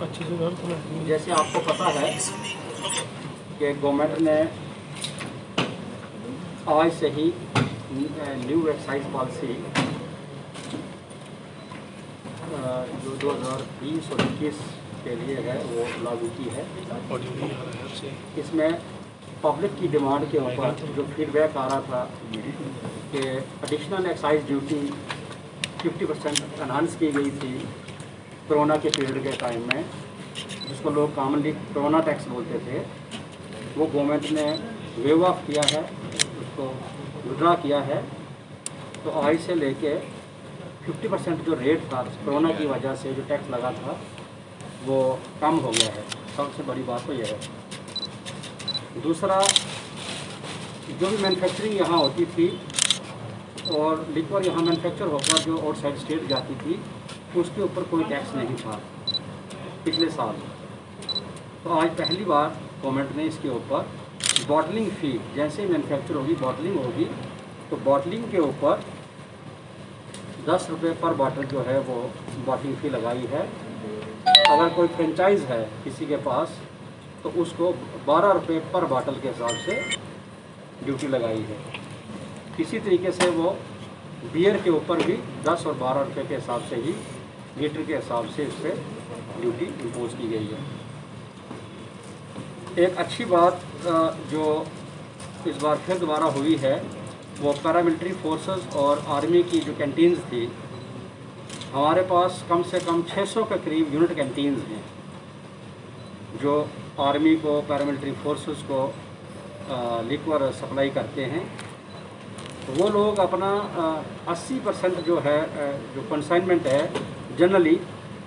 जैसे आपको पता है कि गवर्नमेंट ने आज से ही न्यू एक्साइज पॉलिसी जो 2020 और 21 के लिए है वो लागू की है। इसमें पब्लिक की डिमांड के ऊपर जो फीडबैक आ रहा था कि एडिशनल एक्साइज ड्यूटी 50% एनहांस की गई थी कोरोना के पीरियड के टाइम में, जिसको लोग कॉमनली कोरोना टैक्स बोलते थे, वो गवर्नमेंट ने वेव ऑफ किया है, उसको विड्रा किया है। तो आज से लेके 50% जो रेट था कोरोना की वजह से जो टैक्स लगा था वो कम हो गया है। सबसे बड़ी बात तो यह है। दूसरा, जो भी मैन्युफैक्चरिंग यहाँ होती थी और लिक्वर यहाँ मैन्युफैक्चर होकर जो आउटसाइड स्टेट जाती थी उसके ऊपर कोई टैक्स नहीं था पिछले साल। तो आज पहली बार गवर्नमेंट ने इसके ऊपर बॉटलिंग फ़ी, जैसे ही मैन्युफैक्चर होगी बॉटलिंग होगी तो बॉटलिंग के ऊपर 10 रुपये पर बॉटल जो है वो बॉटलिंग फ़ी लगाई है। अगर कोई फ्रेंचाइज़ है किसी के पास तो उसको 12 रुपये पर बॉटल के हिसाब से ड्यूटी लगाई है। इसी तरीके से वो बियर के ऊपर भी 10 और 12 रुपये के हिसाब से ही लीटर के हिसाब से इस पर ड्यूटी इम्पोज की गई है। एक अच्छी बात जो इस बार फिर दोबारा हुई है वो पैरामिलिट्री फोर्सेस और आर्मी की जो कैंटीन्स थी, हमारे पास कम से कम 600 के करीब यूनिट कैंटीन्स हैं जो आर्मी को, पैरामिलिट्री फोर्सेस को लिक्वर सप्लाई करते हैं। तो वो लोग अपना 80% जो है जो कंसाइनमेंट है जनरली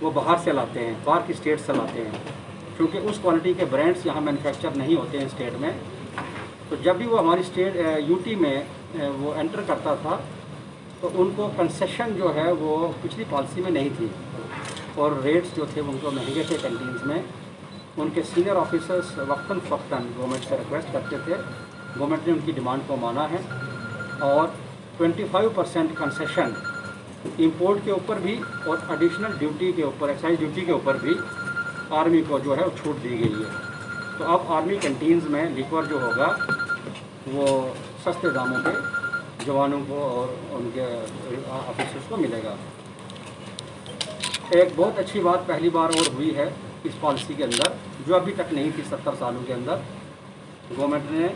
वो बाहर से लाते हैं, बाहर की स्टेट से लाते हैं, क्योंकि उस क्वालिटी के ब्रांड्स यहाँ मैन्युफैक्चर नहीं होते हैं स्टेट में। तो जब भी वो हमारी स्टेट यूटी में वो एंटर करता था तो उनको कंसेशन जो है वो पिछली पॉलिसी में नहीं थी और रेट्स जो थे उनको महंगे थे कैंटीन्स में। उनके सीनियर ऑफिसर्स वक्तन फ़क्तन गवर्नमेंट से रिक्वेस्ट करते थे, गवर्नमेंट ने उनकी डिमांड को माना है और 25% कंसेशन इंपोर्ट के ऊपर भी और एडिशनल ड्यूटी के ऊपर, एक्साइज ड्यूटी के ऊपर भी आर्मी को जो है वो छूट दी गई है। तो अब आर्मी कैंटीन्स में लिक्वर जो होगा वो सस्ते दामों पे जवानों को और उनके ऑफिसर्स को मिलेगा। एक बहुत अच्छी बात पहली बार और हुई है इस पॉलिसी के अंदर, जो अभी तक नहीं थी 70 सालों के अंदर। गवर्नमेंट ने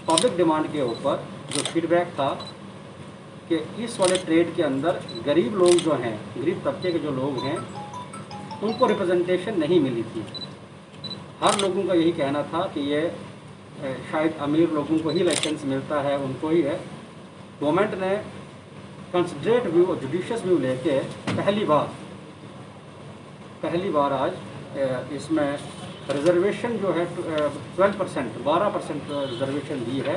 पब्लिक डिमांड के ऊपर जो फीडबैक था कि इस वाले ट्रेड के अंदर गरीब लोग जो हैं, गरीब तबके के जो लोग हैं, उनको रिप्रेजेंटेशन नहीं मिली थी। हर लोगों का यही कहना था कि ये शायद अमीर लोगों को ही लाइसेंस मिलता है, उनको ही है। गवर्नमेंट ने कंसिडरेट व्यू और जुडिशियस व्यू लेके पहली बार आज इसमें रिजर्वेशन जो है 12% रिजर्वेशन दी है,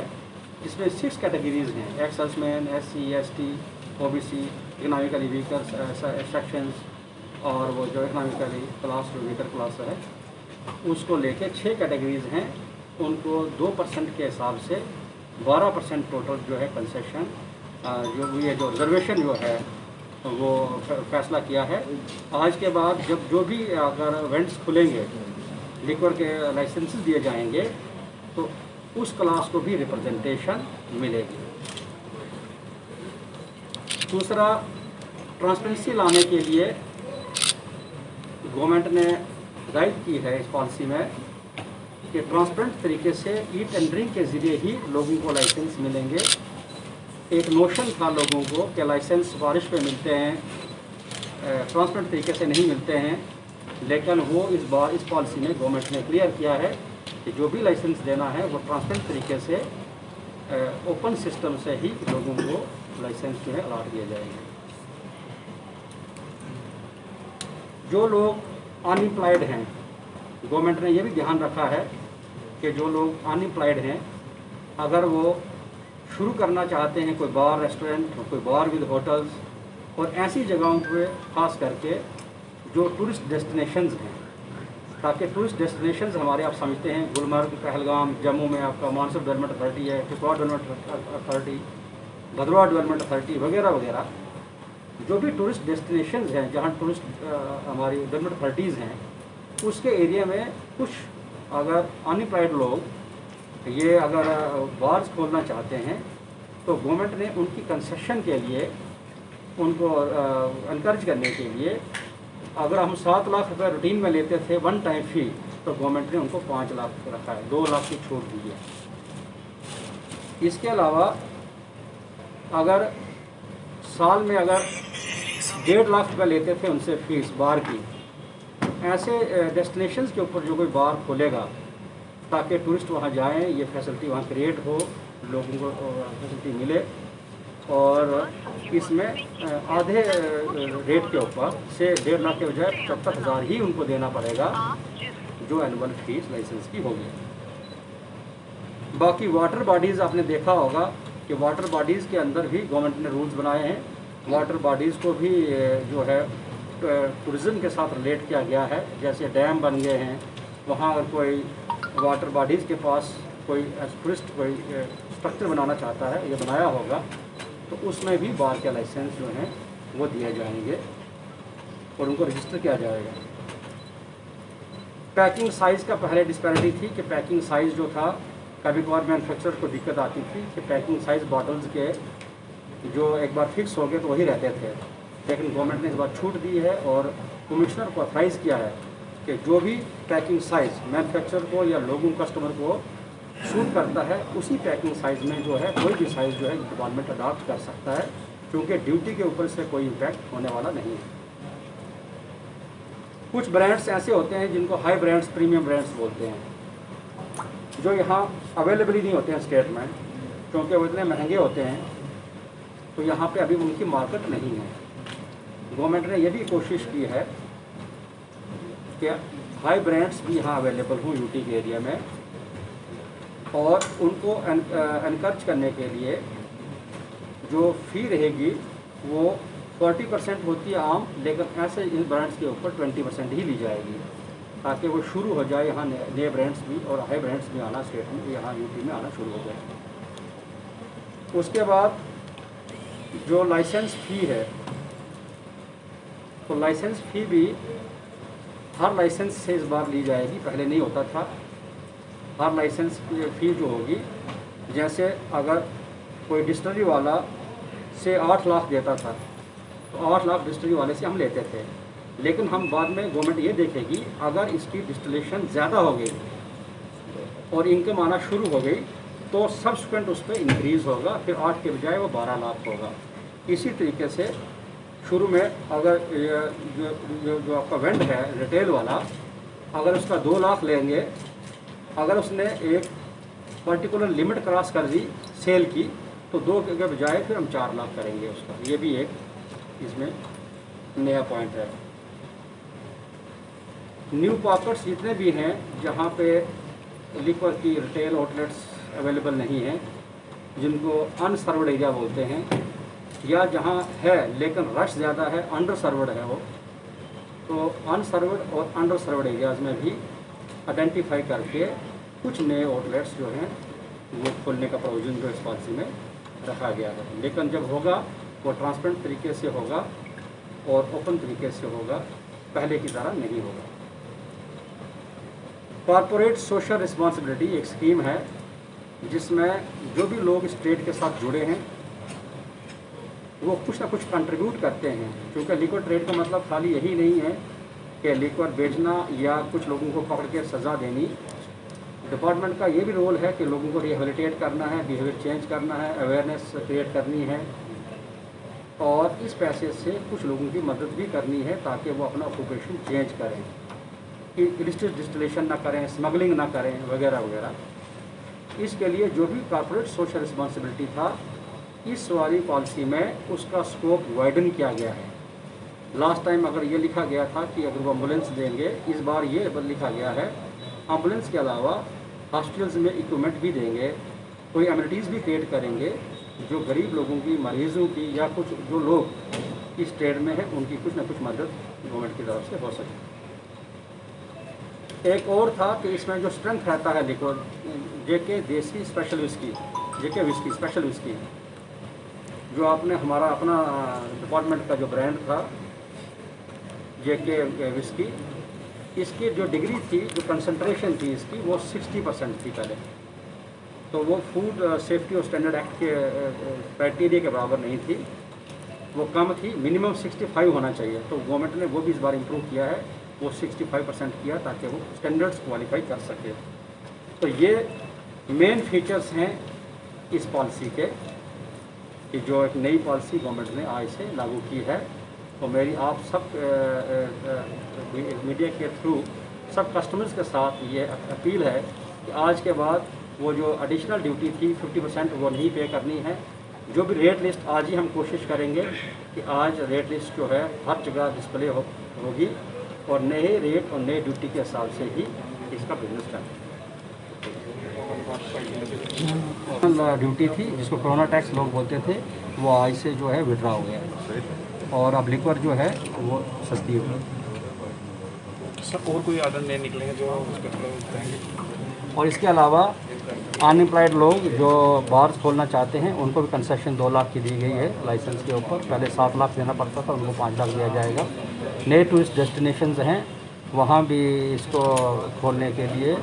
जिसमें 6 कैटेगरीज हैं, ex serviceman, SC, ST, OBC, economically weaker sections और वो जो इकोनॉमिकली क्लास जो वीकर क्लास है उसको लेके 6 कैटेगरीज हैं। उनको 2% के हिसाब से 12% टोटल जो है कंसेशन जो ये जो रिजर्वेशन जो है वो फैसला किया है। आज के बाद जब जो भी अगर वेंट्स खुलेंगे, लिक्वर के लाइसेंस दिए जाएंगे तो उस क्लास को भी रिप्रेजेंटेशन मिलेगी। दूसरा, ट्रांसपेरेंसी लाने के लिए गवर्नमेंट ने गाइड की है इस पॉलिसी में कि ट्रांसपेरेंट तरीके से ई टेंडरिंग के ज़रिए ही लोगों को लाइसेंस मिलेंगे। एक नोशन था लोगों को कि लाइसेंस सिफारिश पे मिलते हैं, ट्रांसपेरेंट तरीके से नहीं मिलते हैं, लेकिन वो इस बार इस पॉलिसी में गवर्नमेंट ने क्लियर किया है कि जो भी लाइसेंस देना है वो ट्रांसपेरेंट तरीके से ओपन सिस्टम से ही लोगों को लाइसेंस जो है अलॉट किए जाएंगे। जो लोग अनएम्प्लॉयड हैं, गवर्नमेंट ने ये भी ध्यान रखा है कि जो लोग अनएम्प्लॉयड हैं अगर वो शुरू करना चाहते हैं कोई बार रेस्टोरेंट, कोई बार विद होटल्स और ऐसी जगहों पे खास करके जो टूरिस्ट डेस्टिनेशंस हैं, ताकि टूरिस्ट डेस्टिनेशंस हमारे आप समझते हैं गुलमर्ग, पहलगाम, जम्मू में आपका मानसूर डेवलपमेंट अथॉरिटी है, टिकवा development authority, Bhaderwah development authority वगैरह वगैरह, जो भी टूरिस्ट डेस्टिनेशंस हैं जहाँ टूरिस्ट हमारी डेवलपमेंट अथॉरिटीज़ हैं, उसके एरिया में कुछ अगर अनएम्प्लॉयड लोग ये अगर बार्स खोलना चाहते हैं तो गवर्नमेंट ने उनकी कंसेशन के लिए उनको इनकरेज करने के लिए अगर हम 7 लाख रुपये रूटीन में लेते थे वन टाइम फी, तो गवर्नमेंट ने उनको 5 लाख रखा है, 2 लाख की छूट दी है। इसके अलावा अगर साल में अगर 1.5 लाख रुपये लेते थे उनसे फीस बार की, ऐसे डेस्टिनेशंस के ऊपर जो कोई बार खोलेगा ताकि टूरिस्ट वहाँ जाएं, ये फैसिलिटी वहाँ क्रिएट हो, लोगों को फैसिलिटी मिले, और इसमें आधे रेट के ऊपर से 1.5 लाख के बजाय 75,000 ही उनको देना पड़ेगा जो एनुअल फीस लाइसेंस की होगी। बाकी वाटर बॉडीज़ आपने देखा होगा कि वाटर बॉडीज़ के अंदर भी गवर्नमेंट ने रूल्स बनाए हैं। वाटर बॉडीज़ को भी जो है टूरिज़्म के साथ रिलेट किया गया है। जैसे डैम बन गए हैं, वहाँ अगर कोई वाटर बॉडीज़ के पास कोई टूरिस्ट कोई स्ट्रक्चर बनाना चाहता है या बनाया होगा तो उसमें भी बार के लाइसेंस जो हैं वो दिए जाएंगे और उनको रजिस्टर किया जाएगा। पैकिंग साइज़ का पहले डिस्पैरिटी थी कि पैकिंग साइज़ जो था कभी कभार मैन्युफैक्चरर को दिक्कत आती थी कि पैकिंग साइज़ बॉटल्स के जो एक बार फिक्स हो गए तो वही रहते थे, लेकिन गवर्नमेंट ने इस बार छूट दी है और कमिश्नर को ऑथराइज़ किया है कि जो भी पैकिंग साइज़ मैन्युफैक्चरर को या लोगों कस्टमर को सूट करता है उसी पैकिंग साइज़ में जो है कोई भी साइज़ जो है डिपार्टमेंट अडॉप्ट कर सकता है, क्योंकि ड्यूटी के ऊपर से कोई इम्पैक्ट होने वाला नहीं है। कुछ ब्रांड्स ऐसे होते हैं जिनको हाई ब्रांड्स, प्रीमियम ब्रांड्स बोलते हैं, जो यहाँ अवेलेबल ही नहीं होते हैं स्टेट में, क्योंकि वो इतने महंगे होते हैं, तो यहाँ पे अभी उनकी मार्केट नहीं है। गवर्नमेंट ने ये भी कोशिश की है कि हाई ब्रांड्स भी यहाँ अवेलेबल हों यूटी के एरिया में, और उनको एनकरेज करने के लिए जो फ़ी रहेगी वो 40% होती है आम, लेकिन ऐसे इन ब्रांड्स के ऊपर 20% ही ली जाएगी ताकि वो शुरू हो जाए यहाँ नए ब्रांड्स भी और हाई ब्रांड्स भी आना स्टेट में, यहाँ यूपी में आना शुरू हो जाए। उसके बाद जो लाइसेंस फ़ी है, तो लाइसेंस फ़ी भी हर लाइसेंस से इस बार ली जाएगी, पहले नहीं होता था। हर लाइसेंस फ़ी जो होगी, जैसे अगर कोई डिस्टिलरी वाला से 8 लाख देता था तो 8 लाख डिस्टिलरी वाले से हम लेते थे, लेकिन हम बाद में गवर्नमेंट ये देखेगी अगर इसकी डिस्टिलेशन ज़्यादा हो गई और इनकम आना शुरू हो गई तो सब्सिक्वेंट उस पर इंक्रीज़ होगा, फिर 8 के बजाय वो 12 लाख होगा। इसी तरीके से शुरू में अगर जो आपका वेंड है रिटेल वाला, अगर उसका 2 लाख लेंगे, अगर उसने एक पर्टिकुलर लिमिट क्रॉस कर दी सेल की तो 2 के बजाय फिर हम 4 लाख करेंगे उसका। ये भी एक इसमें नया पॉइंट है। न्यू पॉकेट्स जितने भी हैं जहाँ पे लिक्वर की रिटेल आउटलेट्स अवेलेबल नहीं हैं, जिनको अनसर्वड एरिया बोलते हैं, या जहाँ है लेकिन रश ज़्यादा है, अंडर सर्वड है वो, तो अनसर्वड और अंडर सर्वड एरियाज़ में भी आइडेंटिफाई करके कुछ नए आउटलेट्स जो हैं वो खोलने का प्रोविज़न जो इस पॉलिसी में रखा गया है। लेकिन जब होगा वो ट्रांसपेरेंट तरीके से होगा और ओपन तरीके से होगा, पहले की तरह नहीं होगा। कॉरपोरेट सोशल रिस्पॉन्सिबिलिटी एक स्कीम है जिसमें जो भी लोग इस ट्रेड के साथ जुड़े हैं वो कुछ ना कुछ कंट्रीब्यूट करते हैं, क्योंकि लिक्विड ट्रेड का मतलब खाली यही नहीं है कि लिक्विड बेचना या कुछ लोगों को पकड़ के सज़ा देनी। डिपार्टमेंट का ये भी रोल है कि लोगों को रिहेबिलिटेट करना है, बिहेवियर चेंज करना है, अवेयरनेस क्रिएट करनी है, और इस पैसे से कुछ लोगों की मदद भी करनी है ताकि वो अपना ऑक्यूपेशन चेंज करें, कि इलिसिट डिस्टिलेशन ना करें, स्मगलिंग ना करें, वगैरह वगैरह। इसके लिए जो भी कॉर्पोरेट सोशल रिस्पॉन्सिबिलिटी था, इस वाली पॉलिसी में उसका स्कोप वाइडन किया गया है। लास्ट टाइम अगर ये लिखा गया था कि अगर वो एम्बुलेंस देंगे, इस बार ये लिखा गया है एम्बुलेंस के अलावा हॉस्पिटल्स में इक्विपमेंट भी देंगे, कोई एमिनिटीज़ भी क्रिएट करेंगे जो गरीब लोगों की, मरीजों की, या कुछ जो लोग इस ट्रेड में हैं उनकी कुछ ना कुछ मदद गवर्नमेंट की तरफ से हो सके। एक और था कि इसमें जो स्ट्रेंथ रहता है लिक्विड, जेके देसी स्पेशल विस्की, जेके विस्की स्पेशल विस्की, जो आपने हमारा अपना डिपार्टमेंट का जो ब्रांड था जेके विस्की, इसकी जो डिग्री थी, जो कंसंट्रेशन थी इसकी, वो 60% थी पहले। तो वो फूड सेफ्टी और स्टैंडर्ड एक्ट के क्राइटेरिया के बराबर नहीं थी, वो कम थी, मिनिमम 65 होना चाहिए। तो गवर्नमेंट ने वो भी इस बार इम्प्रूव किया है, वो 65% किया ताकि वो स्टैंडर्ड्स क्वालिफाई कर सके। तो ये मेन फीचर्स हैं इस पॉलिसी के, कि जो एक नई पॉलिसी गवर्नमेंट ने आज से लागू की है। तो मेरी आप सब मीडिया के थ्रू सब कस्टमर्स के साथ ये अपील है कि आज के बाद वो जो एडिशनल ड्यूटी थी 50% वो नहीं पे करनी है। जो भी रेट लिस्ट आज ही हम कोशिश करेंगे कि आज रेट लिस्ट जो है हर जगह डिस्प्ले होगी और नए रेट और नए ड्यूटी के हिसाब से ही इसका बिजनेस चलेगा। ड्यूटी थी जिसको कोरोना टैक्स लोग बोलते थे, वो आज से जो है विड्रा हो गया है और अब लिक्वर जो है वो सस्ती हो गई। सर और कोई आर्डर नहीं निकलेंगे जो उस पर थोड़ा बताएंगे? और इसके अलावा अनएम्प्लॉयड लोग जो बार्स खोलना चाहते हैं उनको भी कंसेशन 2 लाख की दी गई है लाइसेंस के ऊपर। पहले 7 लाख देना पड़ता था, उनको 5 लाख दिया जाएगा। नए टूरिस्ट डेस्टिनेशंस हैं, वहाँ भी इसको खोलने के लिए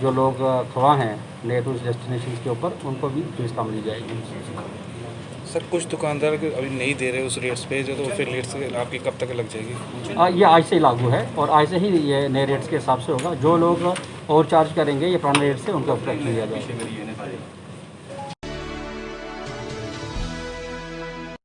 जो लोग खवा हैं नए टूरिस्ट डेस्टिनेशंस के ऊपर, उनको भी फीस कम दी जाएगी। सर कुछ दुकानदार अभी नहीं दे रहे उस रेट्स पे, जो तो फिर रेट्स आपकी कब तक लग जाएगी? ये आज से ही लागू है और आज से ही ये नए रेट्स के हिसाब से होगा। जो लोग और चार्ज करेंगे ये पुराने रेट से उनका उपयोग किया जाएगा।